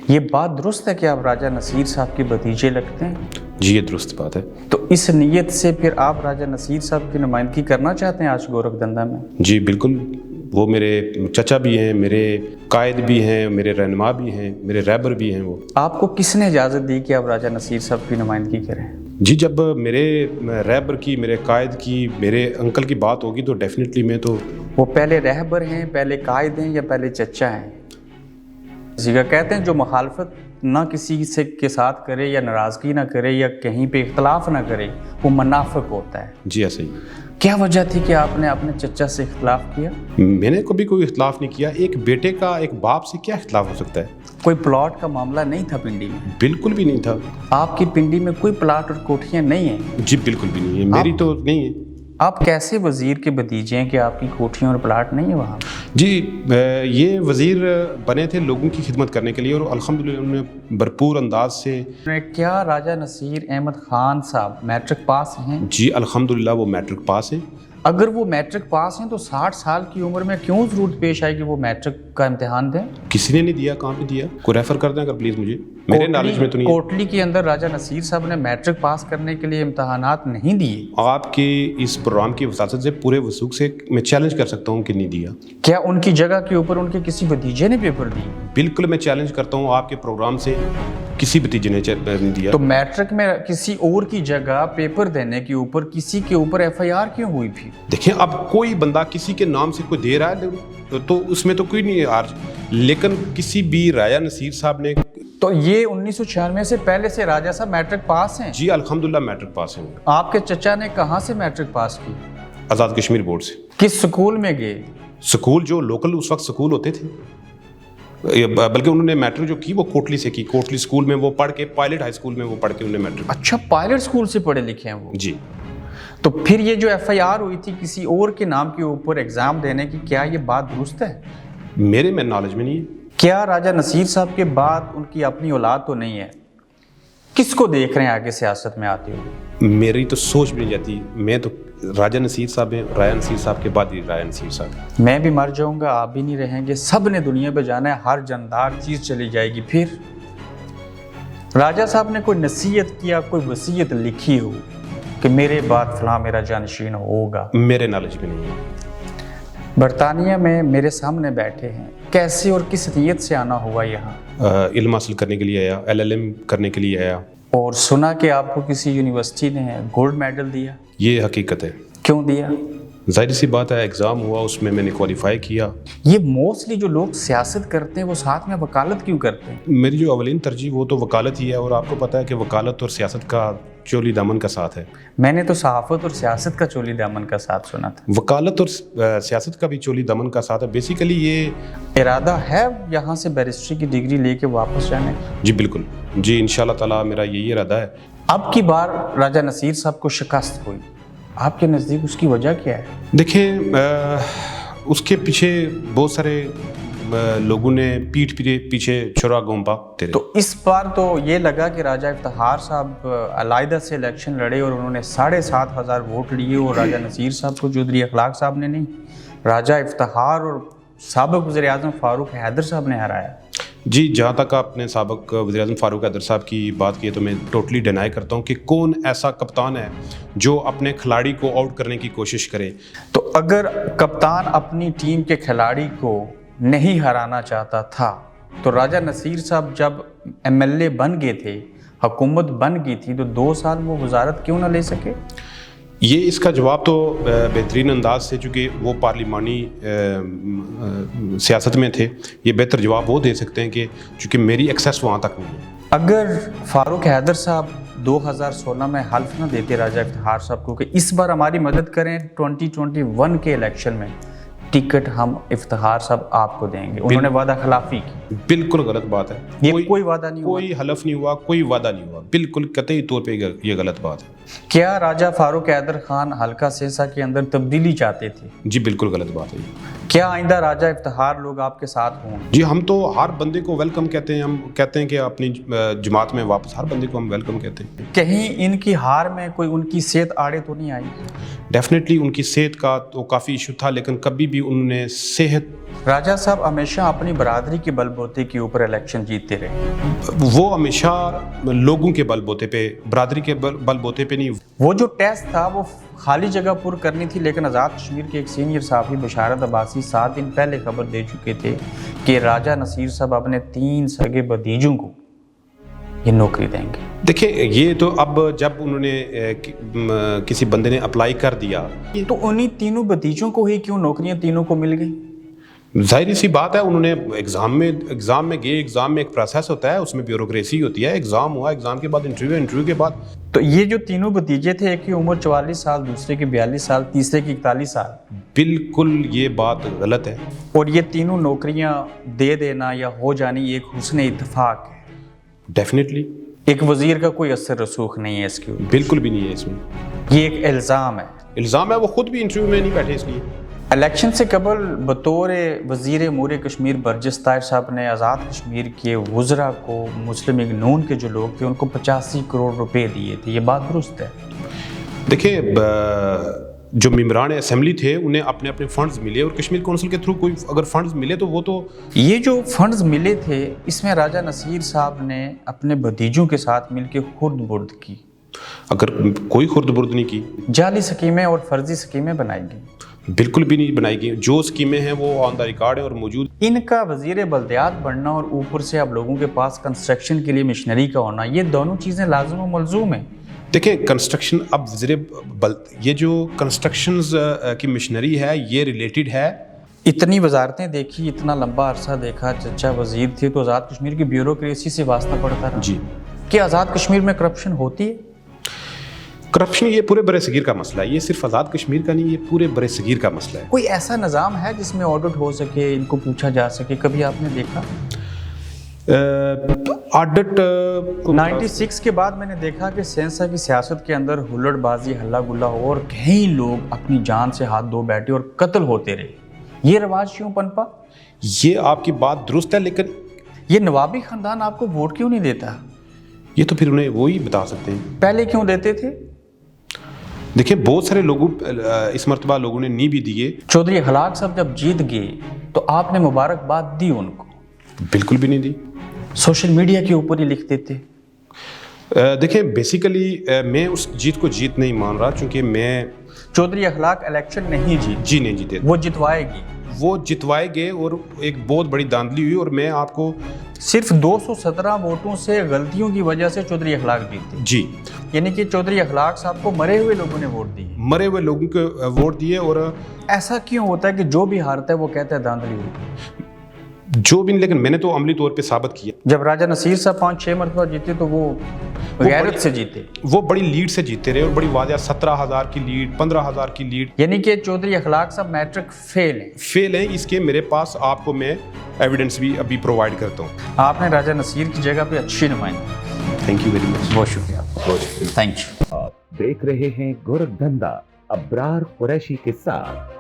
یہ بات درست ہے کہ آپ راجہ نصیر صاحب کے بھتیجے لگتے ہیں؟ جی یہ درست بات ہے۔ تو اس نیت سے پھر آپ راجہ نصیر صاحب کی نمائندگی کرنا چاہتے ہیں آج گورکھدنڈا میں؟ جی بالکل، وہ میرے چچا بھی ہیں، میرے قائد بھی ہیں، میرے رہنما بھی ہیں، میرے رہبر بھی ہیں۔ وہ آپ کو کس نے اجازت دی کہ آپ راجہ نصیر صاحب کی نمائندگی کریں؟ جی جب میرے رہبر کی، میرے قائد کی، میرے انکل کی بات ہوگی تو ڈیفینیٹلی میں تو... وہ پہلے رہبر ہیں، پہلے قائد ہیں یا پہلے چچا ہیں؟ کسی کا کہتے ہیں جو مخالفت نہ کسی سے کے ساتھ کرے یا ناراضگی نہ کرے یا کہیں پہ اختلاف نہ کرے وہ منافق ہوتا ہے۔ جی ایسے ہی۔ کیا وجہ تھی کہ آپ نے اپنے چچا سے اختلاف کیا؟ میں نے کبھی کوئی اختلاف نہیں کیا۔ ایک بیٹے کا ایک باپ سے کیا اختلاف ہو سکتا ہے؟ کوئی پلاٹ کا معاملہ نہیں تھا پنڈی میں؟ بالکل بھی نہیں تھا۔ آپ کی پنڈی میں کوئی پلاٹ اور کوٹھیاں نہیں ہیں؟ جی بالکل بھی نہیں ہے، میری تو نہیں ہے۔ آپ کیسے وزیر کے بھتیجے ہیں کہ آپ کی کوٹھیاں اور پلاٹ نہیں ہیں وہاں؟ جی یہ وزیر بنے تھے لوگوں کی خدمت کرنے کے لیے اور الحمدللہ انہوں نے بھرپور انداز سے... کیا راجہ نصیر احمد خان صاحب میٹرک پاس ہیں؟ جی الحمدللہ وہ میٹرک پاس ہیں۔ اگر وہ میٹرک پاس ہیں تو 60 سال کی عمر میں کیوں ضرورت پیش آئی کہ وہ میٹرک کا امتحان دیں؟ کسی نے نہیں دیا، کہاں پہ دیا؟ کوئی ریفر کر دیں اگر پلیز مجھے، میرے نالج میں تو نہیں ہے۔ کوٹلی کے اندر راجہ نصیر صاحب نے میٹرک پاس کرنے کے لیے امتحانات نہیں دیے؟ آپ کے اس پروگرام کی وساطت سے پورے وثوق سے میں چیلنج کر سکتا ہوں کہ نہیں دیا۔ کیا ان کی جگہ کے اوپر ان کے کسی بھتیجے نے پیپر دیے؟ بالکل میں چیلنج کرتا ہوں، آپ کے پروگرام سے کسی بھتیجے نے نہیں دیا۔ تو میٹرک میں کسی اور کی جگہ پیپر دینے کے اوپر کسی کے اوپر ایف آئی آر کیوں ہوئی تھی؟ دیکھیں اب کوئی بندہ کسی کے نام سے کوئی دے رہا ہے تو اس میں تو کوئی نہیں ہے عرض، لیکن کسی بھی راجہ نصیر صاحب نے... تو یہ 1996 سے پہلے سے راجہ صاحب میٹرک پاس ہیں؟ جی الحمدللہ میٹرک پاس ہیں۔ آپ کے چچا نے کہاں سے میٹرک پاس کی؟ آزاد کشمیر بورڈ سے۔ کس سکول میں گئے؟ سکول جو لوکل اس وقت سکول ہوتے تھے، بلکہ انہوں نے میٹرک جو کی وہ کوٹلی سے کی، کوٹلی سکول میں وہ پڑھ کے، پائلٹ ہائی سکول میں وہ پڑھ کے انہوں نے میٹرک... اچھا پائلٹ سکول سے پڑھے لکھے ہیں وہ؟ جی۔ تو پھر یہ جو ایف آئی آر ہوئی تھی کسی اور کے نام کے اوپر ایگزام دینے کی، کیا یہ بات درست ہے؟ میرے میں نالج میں نہیں ہے۔ کیا راجہ نصیر صاحب کے بعد ان کی اپنی اولاد تو نہیں ہے؟ کس کو دیکھ رہے ہیں آگے سیاست میں آتے ہوئے؟ میری تو سوچ بھی نہیں جاتی، میں تو راجہ نصیر صاحب ہیں، راجہ نصیر صاحب کے بعد ہی راجہ نصیر صاحب۔ میں بھی مر جاؤں گا، آپ بھی نہیں رہیں گے، سب نے دنیا پہ جانا ہے، ہر جاندار چیز چلی جائے گی۔ پھر راجہ صاحب نے کوئی نصیحت کیا، کوئی وصیت لکھی ہو کہ میرے بعد فلاں میرا جانشین ہوگا؟ میرے نالج میں نہیں ہے۔ برطانیہ میں میرے سامنے بیٹھے ہیں، کیسے اور کس نیت سے آنا ہوا یہاں؟ علم حاصل کرنے کے لیے آیا، LLM کرنے کے لیے آیا۔ اور سنا کہ آپ کو کسی یونیورسٹی نے گولڈ میڈل دیا؟ یہ حقیقت ہے۔ کیوں دیا؟ ظاہر سی بات ہے، ایگزام ہوا، اس میں نے کوالیفائی کیا۔ یہ موسٹلی جو لوگ سیاست کرتے ہیں وہ ساتھ میں وکالت کیوں کرتے ہیں؟ میری جو اولین ترجیح وہ تو وکالت ہی ہے، اور آپ کو پتہ ہے کہ وکالت اور سیاست کا چولی دامن کا ساتھ ہے۔ میں نے تو صحافت اور سیاست کا چولی دامن کا ساتھ سنا تھا۔ وکالت اور سیاست کا بھی چولی دامن کا ساتھ ہے۔ بیسیکلی یہ ارادہ ہے یہاں سے بیرسٹری کی ڈگری لے کے واپس جانے؟ جی بالکل، جی انشاءاللہ تعالی میرا یہی ارادہ ہے۔ اب کی بار راجہ نصیر صاحب کو شکست ہوئی، آپ کے نزدیک اس کی وجہ کیا ہے؟ دیکھیں اس کے پیچھے بہت سارے لوگوں نے پیٹھ پیچھے چھرا گھومپا تیرے۔ تو اس بار تو یہ لگا کہ راجہ افتخار صاحب علیحدہ سے الیکشن لڑے اور انہوں نے 7,500 ووٹ لیے، اور راجہ نصیر صاحب کو چودھری اخلاق صاحب نے نہیں، راجہ افتخار اور سابق وزیر اعظم فاروق حیدر صاحب نے ہرایا۔ جی جہاں تک آپ نے سابق وزیر اعظم فاروق حیدر صاحب کی بات کی ہے تو میں ٹوٹلی ڈینائی کرتا ہوں کہ کون ایسا کپتان ہے جو اپنے کھلاڑی کو آؤٹ کرنے کی کوشش کرے۔ تو اگر کپتان اپنی ٹیم کے کھلاڑی کو نہیں ہرانا چاہتا تھا تو راجہ نصیر صاحب جب MLA بن گئے تھے، حکومت بن گئی تھی، تو 2 سال وہ وزارت کیوں نہ لے سکے؟ یہ اس کا جواب تو بہترین انداز سے، چونکہ وہ پارلیمانی سیاست میں تھے، یہ بہتر جواب وہ دے سکتے ہیں کہ چونکہ میری ایکسیس وہاں تک نہیں ہے۔ اگر فاروق حیدر صاحب 2016 میں حلف نہ دیتے راجہ افتخار صاحب کو کہ اس بار ہماری مدد کریں 2021 کے الیکشن میں، ٹکٹ ہم افتخار صاحب آپ کو دیں گے، انہوں نے وعدہ خلافی کی۔ بالکل غلط بات ہے، یہ کوئی وعدہ نہیں ہوا، کوئی حلف نہیں ہوا، کوئی وعدہ نہیں ہوا، بالکل قطعی طور پہ یہ غلط بات ہے۔ کیا راجہ فاروق حیدر خان حلقہ سینسا کے اندر تبدیلی چاہتے تھے؟ جی بالکل غلط بات ہے۔ کیا آئندہ راجہ افتخار لوگ آپ کے ساتھ ہوں؟ جی ہم تو ہر بندے کو ویلکم کہتے ہیں، ہم کہتے ہیں کہ اپنی جماعت میں واپس ہر بندے کو ہم ویلکم کہتے ہیں۔ کہیں ان کی ہار میں کوئی ان کی صحت آڑے تو نہیں آئی؟ ڈیفینیٹلی ان کی صحت کا تو کافی ایشو تھا، لیکن کبھی بھی انہوں نے صحت راجہ صاحب ہمیشہ اپنی برادری کے بل بوتے کے اوپر الیکشن جیتتے رہے. وہ ہمیشہ لوگوں کے بل بوتے پہ، برادری کے بل بوتے پہ نہیں. وہ جو ٹیسٹ تھا وہ خالی جگہ پر کرنی تھی، لیکن آزاد کشمیر کے ایک سینئر صحافی بشارت عباسی 7 دن پہلے خبر دے چکے تھے کہ راجہ نصیر صاحب اپنے 3 سگے بھتیجوں کو یہ نوکری دیں گے. دیکھیں یہ تو اب جب انہوں نے کسی بندے نے اپلائی کر دیا تو انہی تینوں بھتیجوں کو ہی کیوں نوکریاں تینوں کو مل گئی؟ ظاہری سی بات ہے، انہوں نے ایگزام میں گئے، ایگزام میں ایک پروسیس ہوتا ہے، اس میں بیوروکریسی ہوتی ہے. ایگزام ہوا، ایگزام کے بعد انٹرویو کے بعد. تو یہ جو تینوں بھتیجے تھے، ایک کی عمر 44 سال، دوسرے کی 42 سال، تیسرے کی 41 سال، بالکل یہ بات غلط ہے. اور یہ تینوں نوکریاں دے دینا یا ہو جانی ایک حسن اتفاق ہے. ڈیفینیٹلی ایک وزیر کا کوئی اثر رسوخ نہیں ہے اس کے اوپر. بالکل بھی نہیں ہے اس میں. یہ ایک الزام ہے. الزام ہے، وہ خود بھی انٹرویو میں نہیں بیٹھے اس لیے. الیکشن سے قبل بطور وزیر امور کشمیر برجس طاہر صاحب نے آزاد کشمیر کے وزراء کو، مسلم لیگ نون کے جو لوگ تھے ان کو 85 کروڑ روپے دیے تھے. یہ بات درست ہے؟ دیکھیں جو ممبران اسمبلی تھے انہیں اپنے اپنے فنڈز ملے، اور کشمیر کونسل کے تھرو کوئی اگر فنڈز ملے تو وہ تو یہ جو فنڈز ملے تھے اس میں راجہ نصیر صاحب نے اپنے بھتیجوں کے ساتھ مل کے خرد برد کی. اگر کوئی خرد برد نہیں کی، جعلی سکیمیں اور فرضی سکیمیں بنائی گئیں. بالکل بھی نہیں بنائی گئی. جو اسکیمیں ہیں وہ آن دا ریکارڈ ہیں اور موجود. ان کا وزیر بلدیات بننا اور اوپر سے اب لوگوں کے پاس کنسٹرکشن کے لیے مشنری کا ہونا، یہ دونوں چیزیں لازم و ملزوم ہیں. دیکھیں کنسٹرکشن، اب یہ جو کنسٹرکشنز کی مشنری ہے یہ ریلیٹڈ ہے. اتنی وزارتیں دیکھی، اتنا لمبا عرصہ دیکھا، چچا وزیر تھے تو آزاد کشمیر کی بیوروکریسی سے واسطہ پڑتا رہا. جی، کہ آزاد کشمیر میں کرپشن ہوتی ہے؟ کرپشن یہ پورے برِ صغیر کا مسئلہ ہے. یہ صرف آزاد کشمیر کا نہیں، یہ پورے برِ صغیر کا مسئلہ ہے. کوئی ایسا نظام ہے جس میں آڈٹ ہو سکے، ان کو پوچھا جا سکے؟ کبھی آپ نے دیکھا؟ آڈٹ 96 کے بعد میں نے دیکھا کہ سینسا کی سیاست کے اندر ہلڑ بازی، ہلا گلا ہو اور کئی لوگ اپنی جان سے ہاتھ دھو بیٹھے اور قتل ہوتے رہے. یہ رواج کیوں پنپا؟ یہ آپ کی بات درست ہے، لیکن یہ نوابی خاندان آپ کو ووٹ کیوں نہیں دیتا؟ یہ تو پھر انہیں وہی بتا سکتے ہیں. پہلے کیوں دیتے تھے؟ دیکھیں بہت سارے لوگوں اس مرتبہ لوگوں نے نہیں بھی دیے. چودھری اخلاق صاحب جب جیت گئے تو آپ نے مبارکباد دی ان کو؟ بالکل بھی نہیں دی. سوشل میڈیا کے اوپر ہی لکھ دیتے. دیکھیں بیسیکلی میں اس جیت کو جیت نہیں مان رہا، چونکہ میں چودھری اخلاق الیکشن نہیں نہیں جیتے. وہ جتوائے گی. وہ جتوائے گئے اور ایک بہت بڑی دھاندلی ہوئی، اور میں آپ کو صرف 217 ووٹوں سے غلطیوں کی وجہ سے چودھری اخلاق جیتے. جی، یعنی کہ چودھری اخلاق صاحب کو مرے ہوئے لوگوں نے ووٹ دیے. مرے ہوئے لوگوں کو ووٹ دیے. اور ایسا کیوں ہوتا ہے کہ جو بھی ہارتا ہے وہ کہتا ہے دھاندلی ہوئی؟ جو بھی، لیکن میں نے تو عملی طور پہ ثابت کیا. جب راجہ نصیر صاحب 5-6 مرتبہ جیتے تو وہ غیرت سے جیتے. وہ بڑی لیڈ سے جیتے رہے، اور بڑی واضح 17,000 کی لیڈ، 15,000 کی لیڈ. یعنی کہ چودھری اخلاق صاحب میٹرک فیل ہیں. اس کے میرے پاس آپ کو میں ایویڈنس بھی ابھی پرووائڈ کرتا ہوں. آپ نے راجہ نصیر کی جگہ پہ اچھی نمائندگی. Thank you very much. بہت شکریہ. Thank you. آپ دیکھ رہے ہیں گورکھ دھندا ابرار قریشی کے ساتھ.